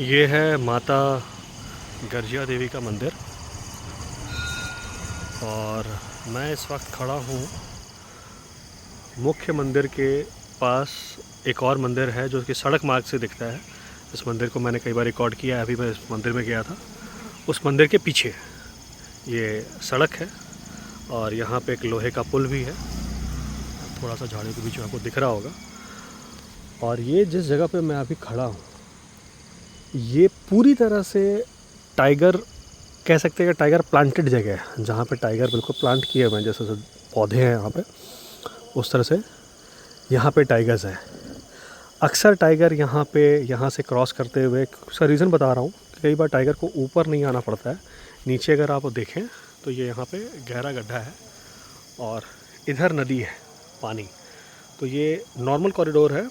ये है माता गर्जिया देवी का मंदिर और मैं इस वक्त खड़ा हूँ मुख्य मंदिर के पास। एक और मंदिर है जो कि सड़क मार्ग से दिखता है। इस मंदिर को मैंने कई बार रिकॉर्ड किया है। अभी मैं इस मंदिर में गया था। उस मंदिर के पीछे ये सड़क है और यहाँ पे एक लोहे का पुल भी है, थोड़ा सा झाड़ियों के बीच में आपको दिख रहा होगा। और ये जिस जगह पे मैं अभी खड़ा हूँ ये पूरी तरह से टाइगर कह सकते हैं कि टाइगर प्लांटेड जगह है, जहाँ पे टाइगर बिल्कुल प्लांट किए हुए हैं, जैसे पौधे हैं यहाँ पे, उस तरह से यहाँ पे टाइगर्स हैं। अक्सर टाइगर यहाँ से क्रॉस करते हुए, उसका रीज़न बता रहा हूँ, कई बार टाइगर को ऊपर नहीं आना पड़ता है। नीचे अगर आप देखें तो ये यहाँ पे गहरा गड्ढा है और इधर नदी है, पानी। तो ये नॉर्मल कॉरिडोर है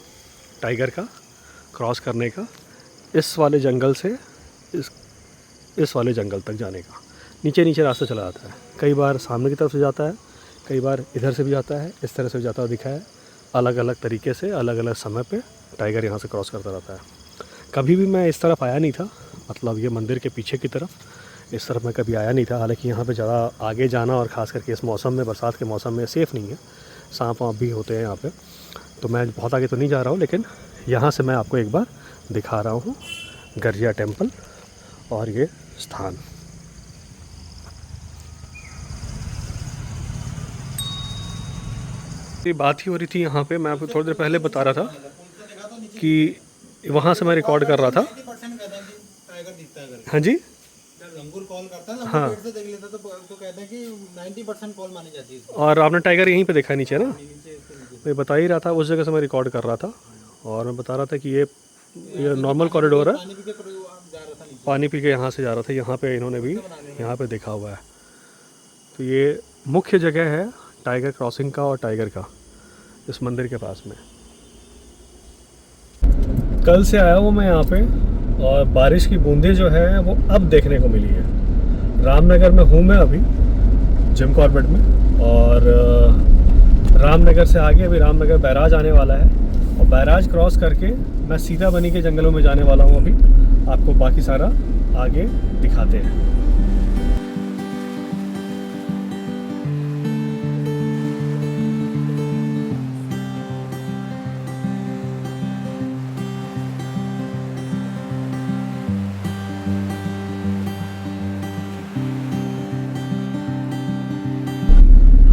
टाइगर का क्रॉस करने का, इस वाले जंगल से इस वाले जंगल तक जाने का। नीचे नीचे रास्ता चला जाता है, कई बार सामने की तरफ से जाता है, कई बार इधर से भी जाता है, इस तरह से भी जाता हुआ दिखा है। अलग अलग तरीके से अलग अलग समय पे टाइगर यहाँ से क्रॉस करता रहता है। कभी भी मैं इस तरफ आया नहीं था, मतलब ये मंदिर के पीछे की तरफ इस तरफ मैं कभी आया नहीं था। हालांकि यहाँ पे ज़्यादा आगे जाना और ख़ास करके इस मौसम में, बरसात के मौसम में, सेफ़ नहीं है। सांप वाँप भी होते हैं यहाँ पे, तो मैं बहुत आगे तो नहीं जा रहा हूँ। लेकिन यहाँ से मैं आपको एक बार दिखा रहा हूँ गर्जिया टेम्पल और ये स्थान। ये बात ही हो रही थी यहाँ पे, मैं आपको थोड़ी देर पहले बता रहा था कि वहाँ से मैं रिकॉर्ड कर रहा था। हाँ जी, लंगूर कॉल करता है, हाँ, पेड़ से देख लेता तो कहते हैं कि 90% कॉल मानी जाती है। और आपने टाइगर यहीं पे देखा नीचे ना? मैं बता ही रहा था, उस जगह से मैं रिकॉर्ड कर रहा था और मैं बता रहा था कि ये नॉर्मल कॉरिडोर है। पानी पी के यहाँ से जा रहा था, यहाँ पे इन्होंने भी यहाँ पे देखा हुआ है। तो ये मुख्य जगह है टाइगर क्रॉसिंग का और टाइगर का, इस मंदिर के पास में। कल से आया हूँ मैं यहाँ पे और बारिश की बूंदें जो है वो अब देखने को मिली है। रामनगर में हूँ मैं अभी, जिम कॉर्बेट में, और रामनगर से आगे अभी रामनगर बैराज आने वाला है और बैराज क्रॉस करके मैं सीधा बनी के जंगलों में जाने वाला हूँ। अभी आपको बाकी सारा आगे दिखाते हैं।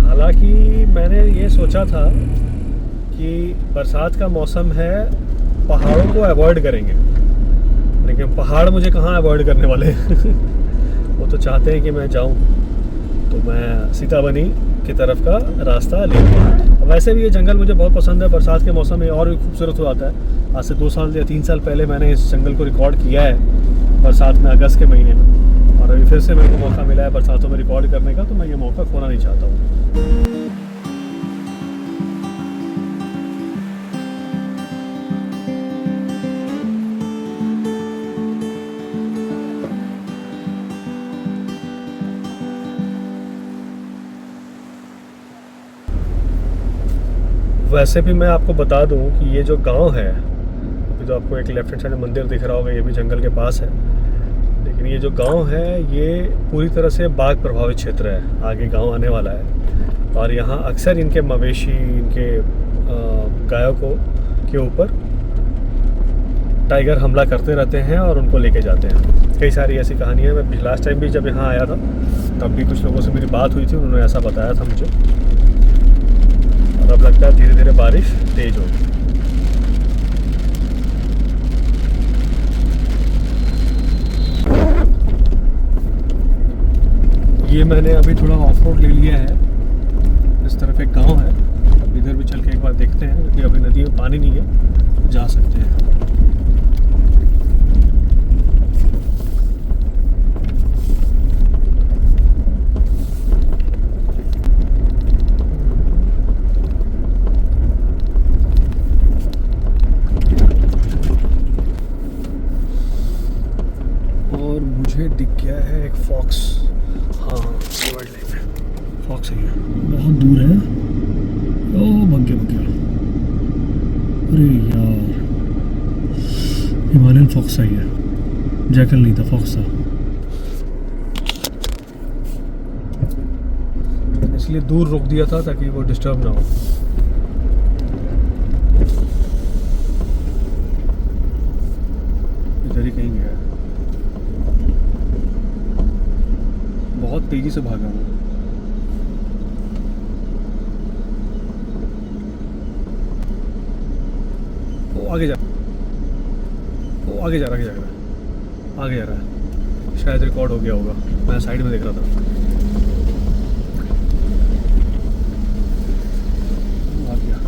हालांकि मैंने ये सोचा था कि बरसात का मौसम है, पहाड़ों को अवॉइड करेंगे, लेकिन पहाड़ मुझे कहाँ अवॉइड करने वाले वो तो चाहते हैं कि मैं जाऊँ, तो मैं सीताबनी की तरफ का रास्ता ले लूँ। वैसे भी ये जंगल मुझे बहुत पसंद है, बरसात के मौसम में और भी खूबसूरत हो जाता है। आज से 2 साल या 3 साल पहले मैंने इस जंगल को रिकॉर्ड किया है बरसात में, अगस्त के महीने में, और अभी फिर से मेरे को मौका मिला है बरसातों में रिकॉर्ड करने का, तो मैं ये मौका खोना नहीं चाहता हूँ। वैसे भी मैं आपको बता दूं कि ये जो गांव है, अभी तो आपको एक लेफ्ट हैंड साइड में मंदिर दिख रहा होगा, ये भी जंगल के पास है, लेकिन ये जो गांव है ये पूरी तरह से बाघ प्रभावित क्षेत्र है। आगे गांव आने वाला है और यहाँ अक्सर इनके मवेशी, इनके गायों के ऊपर टाइगर हमला करते रहते हैं और उनको लेके जाते हैं। कई सारी ऐसी कहानियाँ, मैं लास्ट टाइम भी जब यहाँ आया था तब भी कुछ लोगों से मेरी बात हुई थी, उन्होंने ऐसा बताया था मुझे। अब लगता है धीरे धीरे बारिश तेज होगी। ये मैंने अभी थोड़ा ऑफ रोड ले लिया है, इस तरफ एक गांव है, अब इधर भी चल के एक बार देखते हैं, क्योंकि अभी नदी में पानी नहीं है, जा सकते हैं। मुझे दिख गया है एक फॉक्स। हाँ, वाइल्ड लाइफ है, फॉक्स है, बहुत दूर है। ओ भाग गया। अरे यार, हिमालयन फॉक्स आई है। जैकल नहीं था, फॉक्स था, इसलिए दूर रोक दिया था ताकि वो डिस्टर्ब ना हो। इधर ही कहीं गया है, बहुत तेजी से भागा वो। आगे जा, वो आगे जा रहा है, आगे जा रहा है। शायद रिकॉर्ड हो गया होगा, मैं साइड में देख रहा था। आ गया।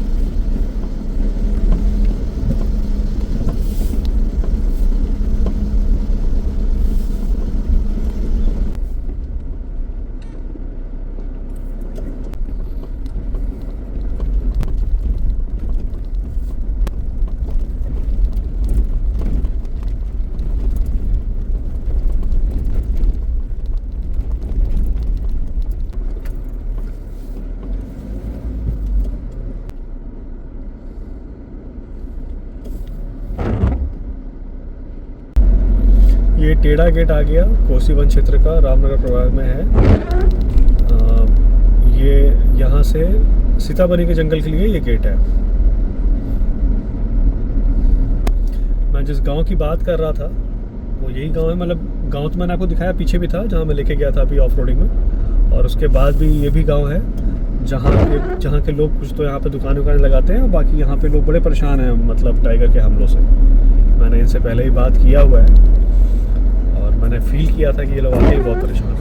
ये टेढ़ा गेट आ गया, कोसी वन क्षेत्र का, रामनगर प्रभाग में है। ये यहाँ से सीताबनी के जंगल के लिए ये गेट है। मैं जिस गांव की बात कर रहा था वो यही गांव है। मतलब गांव तो मैंने आपको दिखाया, पीछे भी था जहाँ मैं लेके गया था अभी ऑफ रोडिंग में, और उसके बाद भी ये भी गांव है जहाँ के लोग कुछ तो यहाँ पे दुकान लगाते हैं, और बाकी यहाँ पे लोग बड़े परेशान हैं, मतलब टाइगर के हमलों से। मैंने इनसे पहले ही बात किया हुआ है और मैंने फील किया था कि ये लोग वाकई बहुत परेशान हैं।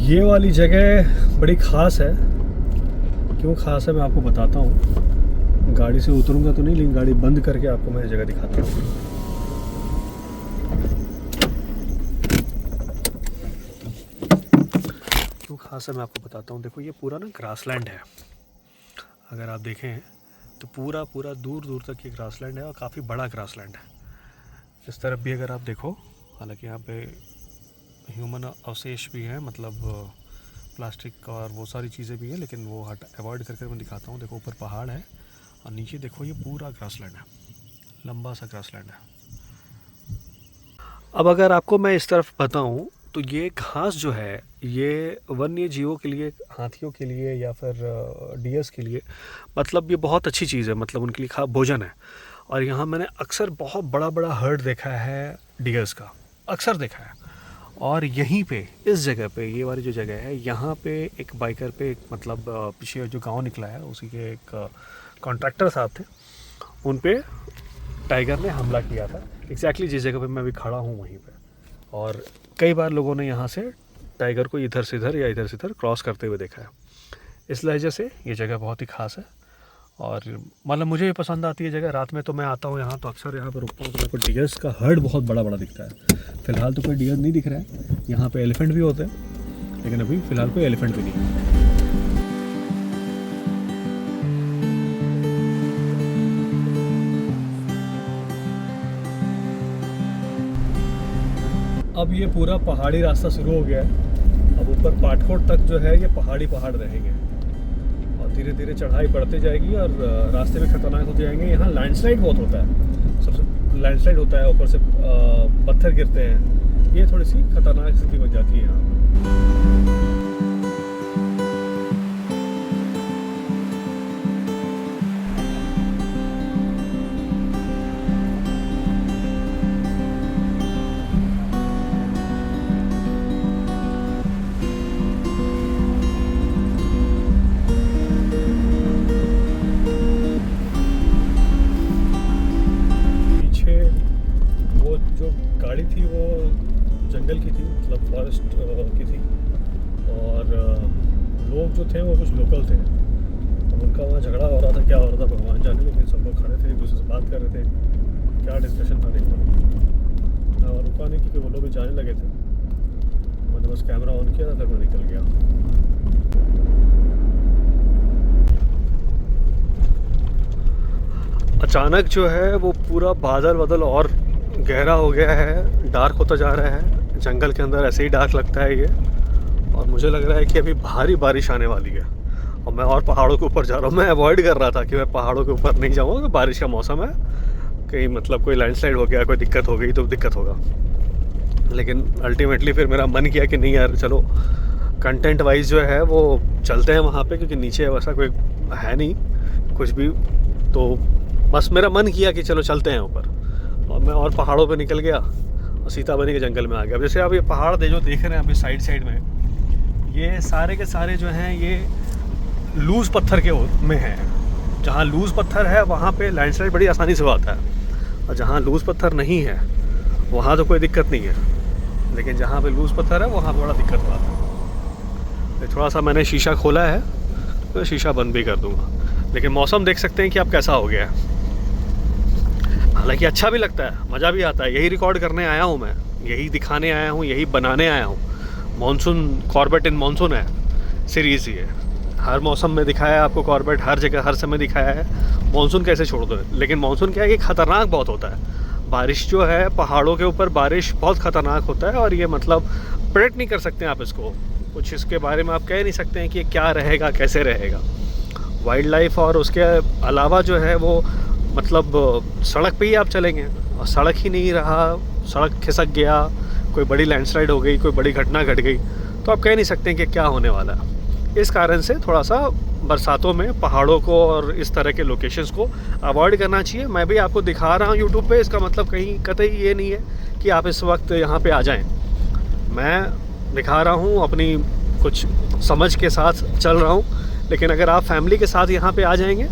ये वाली जगह बड़ी ख़ास है। क्यों ख़ास है मैं आपको बताता हूँ। गाड़ी से उतरूंगा तो नहीं, लेकिन गाड़ी बंद करके आपको मैं जगह दिखाता हूँ। क्यों ख़ास है मैं आपको बताता हूँ। देखो ये पूरा ना ग्रासलैंड है। अगर आप देखें तो पूरा दूर दूर तक ये ग्रासलैंड है और काफ़ी बड़ा ग्रासलैंड है। इस तरफ भी अगर आप देखो, हालांकि यहाँ पे ह्यूमन अवशेष भी हैं, मतलब प्लास्टिक और वो सारी चीज़ें भी हैं, लेकिन वो अवॉइड करके मैं दिखाता हूँ। देखो ऊपर पहाड़ है और नीचे देखो ये पूरा ग्रासलैंड है, लंबा सा ग्रासलैंड है। अब अगर आपको मैं इस तरफ बताऊँ तो ये घास जो है ये वन्य जीवों के लिए, हाथियों के लिए या फिर डियर्स के लिए, मतलब ये बहुत अच्छी चीज़ है, मतलब उनके लिए भोजन है। और यहाँ मैंने अक्सर बहुत बड़ा हर्ड देखा है डियर्स का, अक्सर देखा है। और यहीं पे इस जगह पे, ये वाली जो जगह है, यहाँ पे एक बाइकर पे, एक मतलब पीछे जो गांव निकला है उसी के एक कॉन्ट्रैक्टर साहब थे, उन पे टाइगर ने हमला किया था। एग्जैक्टली जिस जगह पे मैं अभी खड़ा हूँ वहीं पे। और कई बार लोगों ने यहाँ से टाइगर को इधर से इधर या इधर से इधर क्रॉस करते हुए देखा है। इस वजह से ये जगह बहुत ही ख़ास है और मतलब मुझे भी पसंद आती है जगह। रात में तो मैं आता हूँ यहाँ, तो अक्सर यहाँ पर रुकता हूँ, तो मेरे को डियर्स का हर्ड बहुत बड़ा दिखता है। फ़िलहाल तो कोई डियर नहीं दिख रहा है। यहाँ पे एलिफेंट भी होते हैं, लेकिन अभी फ़िलहाल कोई एलिफेंट भी नहीं है। अब ये पूरा पहाड़ी रास्ता शुरू हो गया है। अब ऊपर पाटकोट तक जो है ये पहाड़ रहेंगे और धीरे धीरे चढ़ाई बढ़ते जाएगी और रास्ते में खतरनाक होते जाएंगे। यहाँ लैंडस्लाइड बहुत होता है, सबसे लैंडस्लाइड होता है, ऊपर से पत्थर गिरते हैं। ये थोड़ी सी खतरनाक स्थिति बन जाती है यहाँ। गाड़ी थी वो जंगल की थी, मतलब फॉरेस्ट की थी, और लोग जो थे वो कुछ लोकल थे। तो उनका वहाँ झगड़ा हो रहा था, क्या हो रहा था भगवान जाने, लेकिन सब लोग खड़े थे, एक दूसरे से बात कर रहे थे। क्या डिस्कशन था नहीं पड़ा, और रुका नहीं क्योंकि वो लोग भी जाने लगे थे। मैंने बस कैमरा ऑन किया था, फिर मैं निकल गया। अचानक जो है वो पूरा बादल और गहरा हो गया है, डार्क होता जा रहा है। जंगल के अंदर ऐसे ही डार्क लगता है ये, और मुझे लग रहा है कि अभी भारी बारिश आने वाली है। और मैं और पहाड़ों के ऊपर जा रहा हूँ। मैं अवॉइड कर रहा था कि मैं पहाड़ों के ऊपर नहीं जाऊँगा, बारिश का मौसम है, कहीं मतलब कोई लैंडस्लाइड हो गया, कोई दिक्कत हो गई तो दिक्कत होगा। लेकिन अल्टीमेटली फिर मेरा मन किया कि नहीं यार चलो कंटेंट वाइज जो है वो चलते हैं वहाँ पे, क्योंकि नीचे वैसा कोई है नहीं कुछ भी। तो बस मेरा मन किया कि चलो चलते हैं ऊपर, और मैं और पहाड़ों पे निकल गया और सीताबनी के जंगल में आ गया। अब जैसे आप ये पहाड़ जो देख रहे हैं अभी साइड में, ये सारे के सारे जो हैं ये लूज़ पत्थर के में हैं। जहाँ लूज़ पत्थर है वहाँ पे लैंडस्लाइड बड़ी आसानी से आता है, और जहाँ लूज़ पत्थर नहीं है वहाँ तो कोई दिक्कत नहीं है, लेकिन जहाँ पे लूज़ पत्थर है वहाँ बड़ा दिक्कत आता है। थोड़ा सा मैंने शीशा खोला है तो शीशा बंद भी कर दूँगा, लेकिन मौसम देख सकते हैं कि अब कैसा हो गया है। हालांकि अच्छा भी लगता है, मज़ा भी आता है। यही रिकॉर्ड करने आया हूँ मैं, यही दिखाने आया हूँ, यही बनाने आया हूँ। मॉनसून कॉर्बेट इन मॉनसून है सीरीज़, ये हर मौसम में दिखाया है आपको कॉर्बेट, हर जगह हर समय दिखाया है। मॉनसून कैसे छोड़ दो, लेकिन मॉनसून क्या है कि ख़तरनाक बहुत होता है। बारिश जो है पहाड़ों के ऊपर बारिश बहुत ख़तरनाक होता है, और ये मतलब प्रेडिक्ट नहीं कर सकते आप इसको, कुछ इसके बारे में आप कह नहीं सकते हैं कि क्या रहेगा कैसे रहेगा। वाइल्ड लाइफ और उसके अलावा जो है वो मतलब सड़क पे ही आप चलेंगे और सड़क ही नहीं रहा, सड़क खिसक गया, कोई बड़ी लैंडस्लाइड हो गई, कोई बड़ी घटना घट गई, तो आप कह नहीं सकते कि क्या होने वाला है। इस कारण से थोड़ा सा बरसातों में पहाड़ों को और इस तरह के लोकेशंस को अवॉइड करना चाहिए। मैं भी आपको दिखा रहा हूँ यूट्यूब पे, इसका मतलब कहीं कतई ये नहीं है कि आप इस वक्त यहाँ पे आ जाएं। मैं दिखा रहा हूँ अपनी कुछ समझ के साथ चल रहा हूँ, लेकिन अगर आप फैमिली के साथ यहाँ पे आ जाएंगे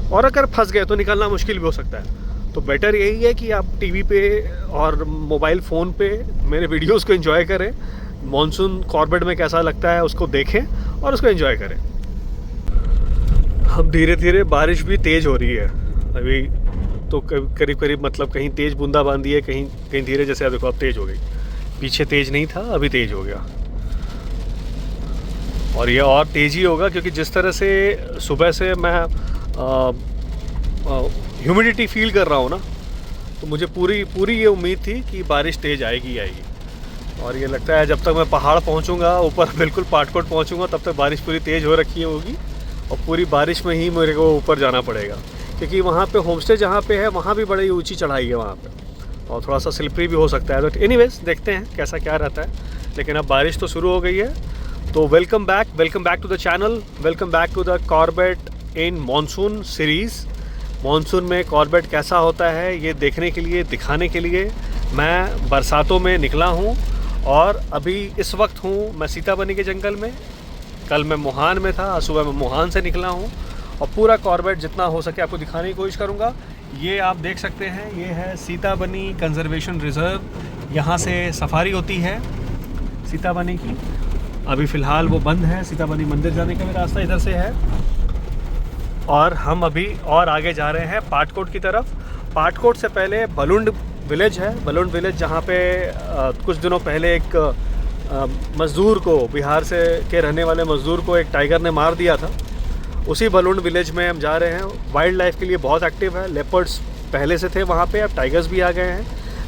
और अगर फंस गए तो निकलना मुश्किल भी हो सकता है। तो बेटर यही है कि आप टीवी पे और मोबाइल फ़ोन पे मेरे वीडियोस को एंजॉय करें, मॉनसून कॉर्बेट में कैसा लगता है उसको देखें और उसको एंजॉय करें। अब धीरे धीरे बारिश भी तेज़ हो रही है अभी, तो करीब करीब मतलब कहीं तेज़ बूंदाबांदी है, कहीं कहीं धीरे, जैसे अब देखो अब तेज़ हो गई, पीछे तेज़ नहीं था अभी तेज़ हो गया, और ये और तेज़ ही होगा, क्योंकि जिस तरह से सुबह से मैं ह्यूमिडिटी फील कर रहा हूँ ना, तो मुझे पूरी ये उम्मीद थी कि बारिश तेज़ आएगी। और ये लगता है जब तक मैं पहाड़ पहुँचूँगा ऊपर, बिल्कुल पाटकोट पहुँचूँगा, तब तक बारिश पूरी तेज़ हो रखी होगी, और पूरी बारिश में ही मेरे को ऊपर जाना पड़ेगा, क्योंकि वहाँ पे होमस्टे जहाँ पे है वहाँ भी बड़ी ऊंची चढ़ाई है वहाँ पे, और थोड़ा सा स्लिपरी भी हो सकता है। तो एनीवेज देखते हैं कैसा क्या रहता है, लेकिन अब बारिश तो शुरू हो गई है। तो welcome back to the channel, welcome back to the Corbett in monsoon series. Monsoon में कॉर्बेट कैसा होता है ये देखने के लिए, दिखाने के लिए मैं बरसातों में निकला हूँ, और अभी इस वक्त हूँ मैं सीताबनी के जंगल में। कल मैं मोहान में था, सुबह मैं मोहान से निकला हूँ, और पूरा कॉर्बेट जितना हो सके आपको दिखाने की कोशिश करूँगा। ये आप देख सकते हैं, ये है सीताबनी कंजर्वेशन रिज़र्व। यहाँ से सफारी होती है सीताबनी की। अभी फ़िलहाल वो बंद है, सीताबनी मंदिर जाने का भी रास्ता इधर से है, और हम अभी और आगे जा रहे हैं पाटकोट की तरफ। पाटकोट से पहले बलुंड विलेज है, बलुंड विलेज, जहाँ पे कुछ दिनों पहले एक मज़दूर को, बिहार से के रहने वाले मज़दूर को एक टाइगर ने मार दिया था। उसी बलुंड विलेज में हम जा रहे हैं। वाइल्ड लाइफ के लिए बहुत एक्टिव है, लेपर्ड्स पहले से थे वहाँ पे, अब टाइगर्स भी आ गए हैं।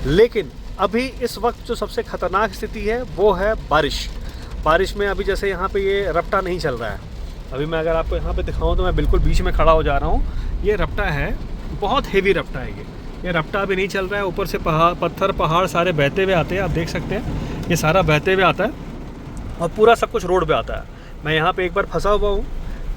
लेकिन अभी इस वक्त जो सबसे ख़तरनाक स्थिति है वो है बारिश में। अभी जैसे यहाँ पे ये रपटा नहीं चल रहा है, अभी मैं अगर आपको यहाँ पे दिखाऊँ तो मैं बिल्कुल बीच में खड़ा हो जा रहा हूँ। ये रपटा है, बहुत हेवी रपटा है ये रपटा अभी नहीं चल रहा है। ऊपर से पहाड़ सारे बहते हुए आते हैं, आप देख सकते हैं ये सारा बहते हुए आता है, और पूरा सब कुछ रोड पे आता है। मैं यहाँ पे एक बार फंसा हुआ हूँ,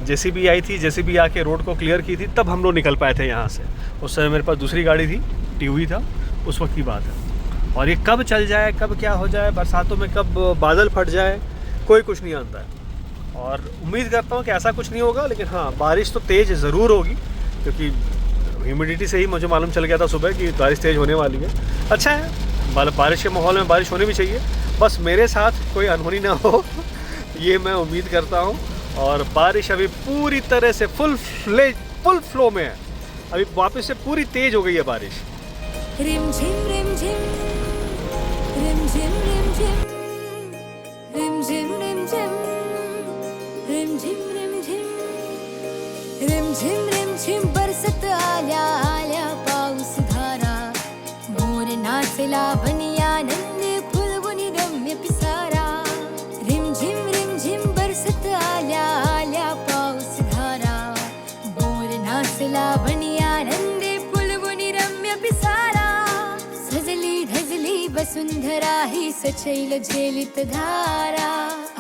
जेसीबी आई थी, जेसीबी आके रोड को क्लियर की थी, तब हम लोग निकल पाए थे यहाँ से। उस समय मेरे पास दूसरी गाड़ी थी, टीवी था, उस वक्त की बात है। और ये कब चल जाए, कब क्या हो जाए, बरसातों में कब बादल फट जाए, कोई कुछ नहीं जानता है। और उम्मीद करता हूँ कि ऐसा कुछ नहीं होगा, लेकिन हाँ बारिश तो तेज़ ज़रूर होगी, क्योंकि ह्यूमिडिटी से ही मुझे मालूम चल गया था सुबह कि बारिश तेज़ होने वाली है। अच्छा है, बारिश के माहौल में बारिश होनी भी चाहिए, बस मेरे साथ कोई अनहोनी ना हो ये मैं उम्मीद करता हूँ। और बारिश अभी पूरी तरह से फुल फ्लो में है, अभी वापस से पूरी तेज़ हो गई है बारिश। रिम झिम रिम झिम रिम झिम रिम झिम रिम झिम रिम झिम रिम झिम रिम झिम रिम झिम रिम झिम बरसत आल्या आल्या नाचला बनियानंद फुलवणी रम्य पिसारा रिमझिम बरसत आल्या आल्या पाऊस धारा बोर नाचला बनियानंद फुलवणी रम्य पिसारा सजली धजली वसुंधरा ही सचैल झेलित धारा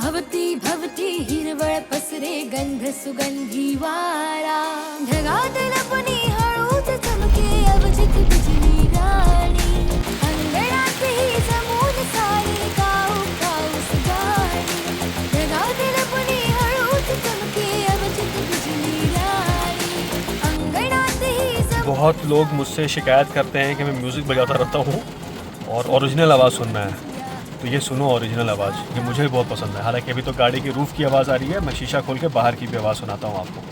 भवती भवती हिरवळ पसरे गंध सुगंधी वारा ढगात लपणी हळूच चमके अवचित बिजली राणी अंगणात ही जमून सारी काऊ पाऊस गाणी ढगात लपणी हळूच चमके अवचित बिजली राणी अंगणात ही बहुत लोग मुझसे शिकायत करते हैं कि मैं म्यूज़िक बजाता रहता हूँ और ओरिजिनल आवाज़ सुनना है, तो ये सुनो ओरिजिनल आवाज़, ये मुझे भी बहुत पसंद है। हालांकि अभी तो गाड़ी की रूफ़ की आवाज़ आ रही है, मैं शीशा खोल के बाहर की भी आवाज़ सुनाता हूँ आपको।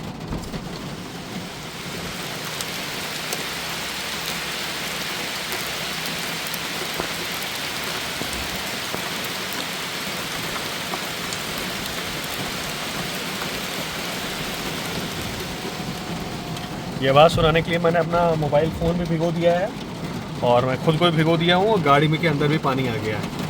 ये आवाज़ सुनाने के लिए मैंने अपना मोबाइल फ़ोन भी भिगो दिया है और मैं खुद को भी भिगो दिया हूँ और गाड़ी में के अंदर भी पानी आ गया है।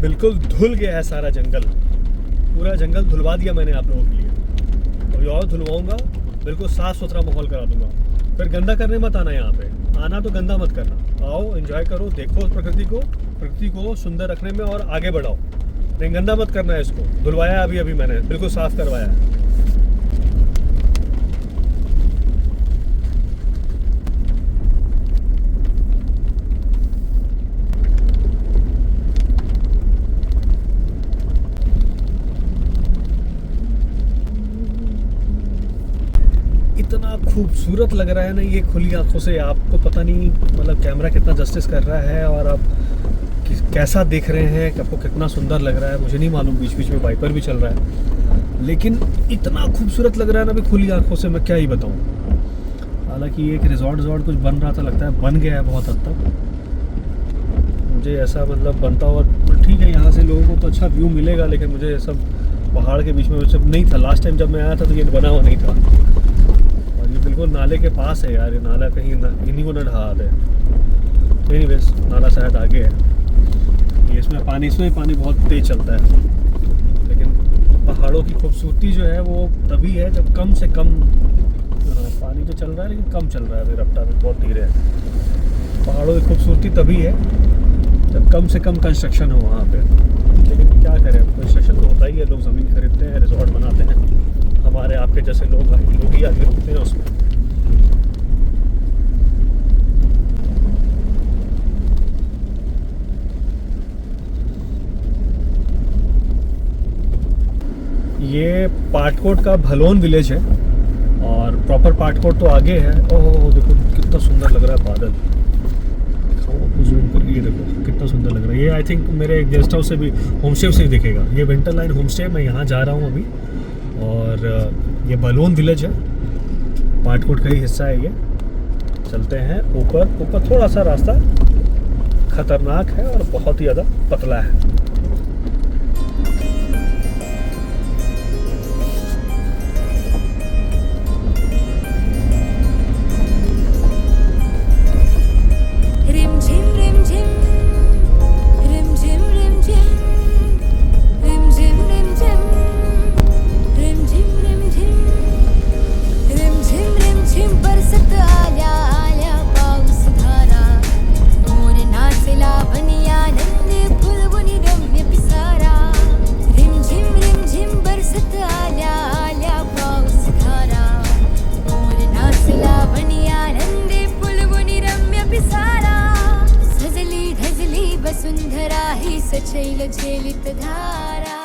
बिल्कुल धुल गया है सारा जंगल, पूरा जंगल धुलवा दिया मैंने आप लोगों के लिए। अभी और धुलवाऊंगा, बिल्कुल साफ़ सुथरा माहौल करा दूंगा। फिर गंदा करने मत आना, यहाँ पे आना तो गंदा मत करना। आओ एंजॉय करो, देखो प्रकृति को सुंदर रखने में और आगे बढ़ाओ, लेकिन गंदा मत करना है। इसको धुलवाया अभी मैंने, बिल्कुल साफ़ करवाया है। इतना खूबसूरत लग रहा है ना ये खुली आंखों से, आपको पता नहीं मतलब कैमरा कितना जस्टिस कर रहा है और आप कैसा देख रहे हैं कि आपको कितना सुंदर लग रहा है मुझे नहीं मालूम। बीच बीच में वाइपर भी चल रहा है, लेकिन इतना खूबसूरत लग रहा है ना अभी खुली आंखों से, मैं क्या ही बताऊं। हालांकि एक रिजॉर्ट कुछ बन रहा था, लगता है बन गया है बहुत हद तक। मुझे ऐसा मतलब बनता हुआ ठीक है, यहाँ से लोगों को तो अच्छा व्यू मिलेगा, लेकिन मुझे सब पहाड़ के बीच में सब नहीं था। लास्ट टाइम जब मैं आया था तो ये बना हुआ नहीं था। ये बिल्कुल नाले के पास है यार, ये नाला कहीं इन्हीं को न ढहा दे। एनीवेज नाला शायद आगे है। ये इसमें पानी बहुत तेज चलता है, लेकिन पहाड़ों की खूबसूरती जो है वो तभी है जब कम से कम पानी तो चल रहा है, लेकिन कम चल रहा है, अभी रफ्तार में बहुत धीरे है। पहाड़ों की खूबसूरती तभी है जब कम से कम कंस्ट्रक्शन हो वहाँ पे। लेकिन क्या करें, कंस्ट्रक्शन तो होता ही है, लोग ज़मीन खरीदते हैं, रिजॉर्ट बनाते हैं, हमारे आपके जैसे लोग ही आगे रुकते हैं उसमें। ये पाटकोट का भलोन विलेज है और प्रॉपर पाटकोट तो आगे है। ओह देखो कितना सुंदर लग रहा है बादल, जूम कर, ये देखो कितना सुंदर लग रहा है। ये आई थिंक मेरे गेस्ट हाउस से भी, होम स्टे से भी दिखेगा। ये विंटर लाइन होम स्टे, मैं यहाँ जा रहा हूँ अभी, और ये बलून विलेज है, पाटकोट का ही हिस्सा है ये। चलते हैं ऊपर थोड़ा सा रास्ता खतरनाक है और बहुत ही ज़्यादा पतला है। वसुंधरा ही सचैल झेलित धारा।